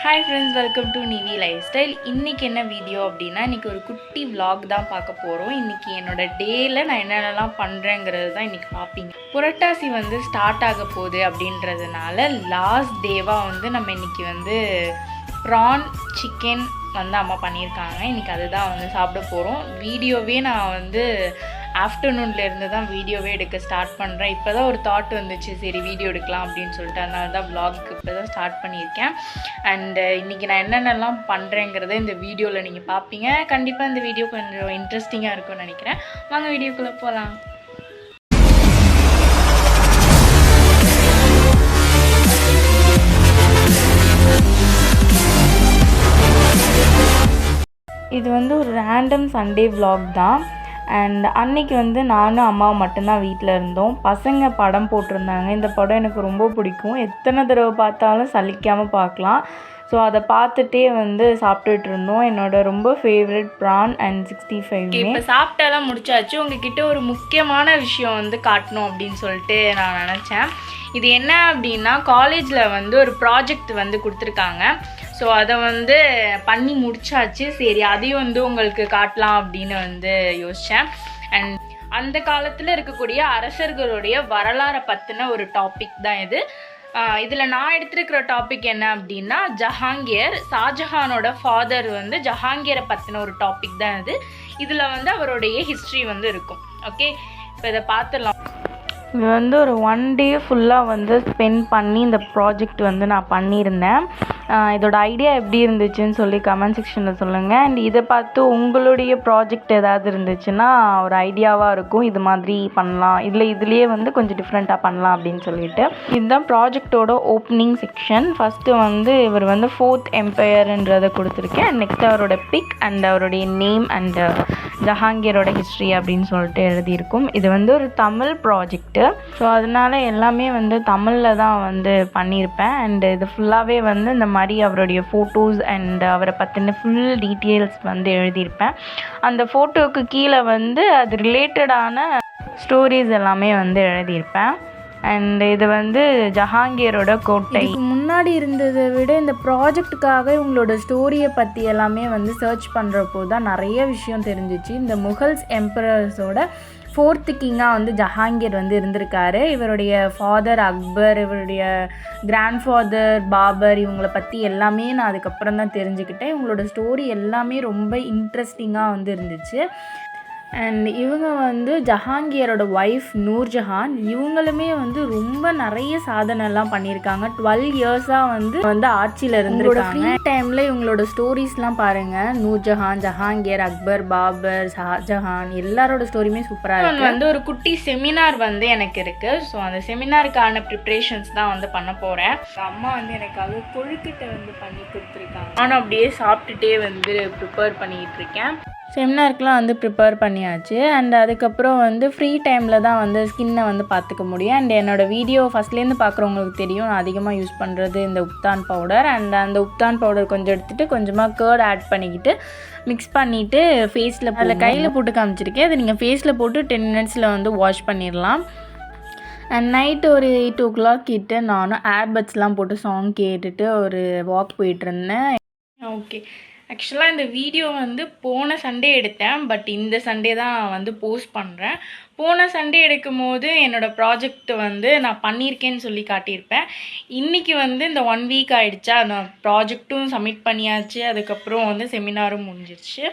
Hi friends, welcome to Nivi life style. இன்றைக்கி என்ன video அப்படின்னா, இன்றைக்கி ஒரு குட்டி vlog தான் பார்க்க போகிறோம். இன்றைக்கி என்னோடய டேயில் நான் என்னென்னலாம் பண்ணுறேங்கிறது தான் இன்றைக்கி பார்ப்பீங்க. புரட்டாசி ஸ்டார்ட் ஆக போகுது அப்படின்றதுனால லாஸ்ட் டேவாக நம்ம இன்றைக்கி ப்ரான் சிக்கன் அம்மா பண்ணியிருக்காங்க. இன்றைக்கி அதுதான் சாப்பிட போகிறோம். வீடியோவே நான் ஆஃப்டர்நூன்லேருந்து தான் வீடியோவே எடுக்க ஸ்டார்ட் பண்ணுறேன். இப்போ தான் ஒரு தாட் வந்துச்சு, சரி வீடியோ எடுக்கலாம் அப்படின்னு சொல்லிட்டு அதனால தான் vlogக்கு இப்போ தான் ஸ்டார்ட் பண்ணியிருக்கேன். அண்டு இன்றைக்கி நான் என்னென்னலாம் பண்ணுறேங்கிறத இந்த வீடியோவில் நீங்கள் பார்ப்பீங்க. கண்டிப்பாக இந்த வீடியோ கொஞ்சம் இன்ட்ரெஸ்டிங்காக இருக்கும்னு நினைக்கிறேன். வாங்க வீடியோக்குள்ளே போகலாம். இது ஒரு ரேண்டம் சண்டே vlog தான். அண்ட் அன்றைக்கி நானும் அம்மாவும் மட்டும்தான் வீட்டில் இருந்தோம். பசங்க படம் போட்டிருந்தாங்க. இந்த படம் எனக்கு ரொம்ப பிடிக்கும். எத்தனை தடவை பார்த்தாலும் சலிக்காமல் பார்க்கலாம். ஸோ அதை பார்த்துட்டே சாப்பிட்டுட்டு இருந்தோம். என்னோடய ரொம்ப ஃபேவரட் ப்ரான் அண்ட் 65. இப்போ சாப்பிட்டெல்லாம் முடிச்சாச்சு. உங்ககிட்ட ஒரு முக்கியமான விஷயம் காட்டணும் அப்படின்னு சொல்லிட்டு நான் நினச்சேன். இது என்ன அப்படின்னா, காலேஜில் ஒரு ப்ராஜெக்ட் கொடுத்துருக்காங்க. ஸோ அதை பண்ணி முடிச்சாச்சு. சரி அதையும் உங்களுக்கு காட்டலாம் அப்படின்னு யோசித்தேன். அண்ட் அந்த காலத்தில் இருக்கக்கூடிய அரசர்களுடைய வரலாறை பற்றின ஒரு டாபிக் தான் இது. இதில் நான் எடுத்துருக்கிற டாபிக் என்ன அப்படின்னா, ஜஹாங்கீர், ஷாஜஹானோட ஃபாதர் ஜஹாங்கீரை பற்றின ஒரு டாபிக் தான் இது. இதில் அவருடைய ஹிஸ்ட்ரி இருக்கும். ஓகே, இப்போ இதை பார்த்துடலாம். இது ஒரு 1 டே ஃபுல்லாக ஸ்பெண்ட் பண்ணி இந்த ப்ராஜெக்ட் நான் பண்ணியிருந்தேன். இதோட ஐடியா எப்படி இருந்துச்சுன்னு சொல்லி கமெண்ட் செக்ஷனில் சொல்லுங்கள். அண்ட் இதை பார்த்து உங்களுடைய ப்ராஜெக்ட் ஏதாவது இருந்துச்சுன்னா ஒரு ஐடியாவாக இருக்கும், இது மாதிரி பண்ணலாம், இதுலேயே கொஞ்சம் டிஃப்ரெண்ட்டாக பண்ணலாம் அப்படின்னு சொல்லிட்டு. இதுதான் ப்ராஜெக்டோட ஓப்பனிங் செக்ஷன். ஃபஸ்ட்டு இவர் 4th எம்பையர்ன்றதை கொடுத்துருக்கேன். அண்ட் நெக்ஸ்ட் அவரோட பிக் அண்ட் அவருடைய நேம் அண்ட் ஜஹாங்கீரோட ஹிஸ்ட்ரி அப்படின்னு சொல்லிட்டு எழுதியிருக்கும். இது ஒரு தமிழ் ப்ராஜெக்ட். ஸோ அதனால் எல்லாமே தமிழில் தான் பண்ணியிருப்பேன். அண்ட் இது ஃபுல்லாகவே இந்த மாதிரி அவருடைய ஃபோட்டோஸ் அண்ட் அவரை பற்றின ஃபுல் டீட்டெயில்ஸ் எழுதியிருப்பேன். அந்த ஃபோட்டோவுக்கு கீழே அது ரிலேட்டடான ஸ்டோரிஸ் எல்லாமே எழுதியிருப்பேன். அண்ட் இது ஜஹாங்கீரோட கோட்டை. இதுக்கு முன்னாடி இருந்ததை விட இந்த ப்ராஜெக்டுக்காக இவங்களோட ஸ்டோரியை பற்றி எல்லாமே சர்ச் பண்ணுறப்போ தான் நிறைய விஷயம் தெரிஞ்சிச்சு. இந்த முகல்ஸ் எம்பரர்ஸோட 4th கிங்காக ஜஹாங்கீர் இருந்திருக்காரு. இவருடைய ஃபாதர் அக்பர், இவருடைய கிராண்ட்ஃபாதர் பாபர், இவங்களை பற்றி எல்லாமே நான் அதுக்கப்புறம் தான் தெரிஞ்சுக்கிட்டேன். இவங்களோட ஸ்டோரி எல்லாமே ரொம்ப இன்ட்ரெஸ்டிங்காக இருந்துச்சு. அண்ட் இவங்க ஜஹாங்கீரோட ஒய்ஃப் நூர்ஜஹான். இவங்களுமே ரொம்ப நிறைய சாதனைலாம் பண்ணியிருக்காங்க. 12 இயர்ஸாக ஆட்சியில் இருந்திருக்காங்க. ஃப்ரீ டைமில் இவங்களோட ஸ்டோரிஸ்லாம் பாருங்கள். நூர்ஜஹான், ஜஹாங்கீர், அக்பர், பாபர், ஷாஜஹான் எல்லாரோட ஸ்டோரியுமே சூப்பராக இருக்குது. ஒரு குட்டி செமினார் எனக்கு இருக்குது. ஸோ அந்த செமினாருக்கான ப்ரிப்ரேஷன்ஸ் தான் பண்ண போகிறேன். அம்மா எனக்காக கொழுக்கட்டை பண்ணி கொடுத்துருக்காங்க. நானும் அப்படியே சாப்பிட்டுட்டே ப்ரிப்பேர் பண்ணிகிட்டு இருக்கேன். செமினாருக்குலாம் ப்ரிப்பேர் பண்ணியாச்சு. அண்ட் அதுக்கப்புறம் ஃப்ரீ டைமில் தான் ஸ்கின்னை பார்த்துக்க முடியும். அண்ட் என்னோடய வீடியோ ஃபஸ்ட்லேருந்து பார்க்குறவங்களுக்கு தெரியும், நான் அதிகமாக யூஸ் பண்ணுறது இந்த உப்தான் பவுடர். அண்ட் அந்த உப்தான் பவுடர் கொஞ்சம் எடுத்துகிட்டு கொஞ்சமாக கர்ட் ஆட் பண்ணிக்கிட்டு மிக்ஸ் பண்ணிவிட்டு ஃபேஸில் அதில் கையில் போட்டு காமிச்சிருக்கேன். அது நீங்கள் ஃபேஸில் போட்டு 10 மினிட்ஸில் வாஷ் பண்ணிடலாம். அண்ட் நைட்டு ஒரு 8 o'clock கிட்ட நானும் ஏர்பட்ஸ்லாம் போட்டு சாங் கேட்டுட்டு ஒரு வாக் போயிட்டுருந்தேன். ஓகே, ஆக்சுவலாக இந்த வீடியோ போன சண்டே எடுத்தேன். பட் இந்த சண்டே தான் போஸ்ட் பண்ணுறேன். போன சண்டே எடுக்கும் போது என்னோடய ப்ராஜெக்ட் நான் பண்ணியிருக்கேன்னு சொல்லி காட்டியிருப்பேன். இன்றைக்கி இந்த 1 வீக் ஆகிடுச்சா, நான் ப்ராஜெக்ட்டும் சப்மிட் பண்ணியாச்சு. அதுக்கப்புறம் செமினாரும் முடிஞ்சிருச்சு.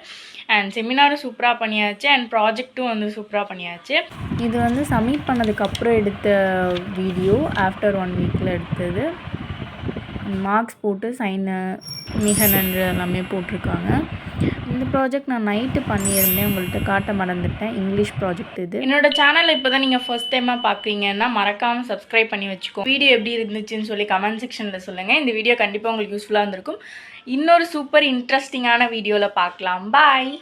அண்ட் செமினாரும் சூப்பராக பண்ணியாச்சு. அண்ட் ப்ராஜெக்ட்டும் சூப்பராக பண்ணியாச்சு. இது சப்மிட் பண்ணதுக்கப்புறம் எடுத்த வீடியோ. ஆஃப்டர் 1 வீக்கில் எடுத்தது. மார்க்ஸ் போட்டு சைனு மிக நன்று எல்லாமே போட்டிருக்காங்க. இந்த ப்ராஜெக்ட் நான் நைட்டு பண்ணியிருந்தேன், உங்கள்கிட்ட காட்ட மறந்துட்டேன். இங்கிலீஷ் ப்ராஜெக்ட் இது. என்னோட சேனலில் இப்போ தான் நீங்கள் ஃபர்ஸ்ட் டைமாக பார்க்குறீங்கன்னா மறக்காமல் சப்ஸ்கிரைப் பண்ணி வச்சுக்கோ. வீடியோ எப்படி இருந்துச்சுன்னு சொல்லி கமெண்ட் செக்ஷனில் சொல்லுங்கள். இந்த வீடியோ கண்டிப்பாக உங்களுக்கு யூஸ்ஃபுல்லாக இருந்திருக்கும். இன்னொரு சூப்பர் இன்ட்ரெஸ்டிங்கான வீடியோவில் பார்க்கலாம். பாய்.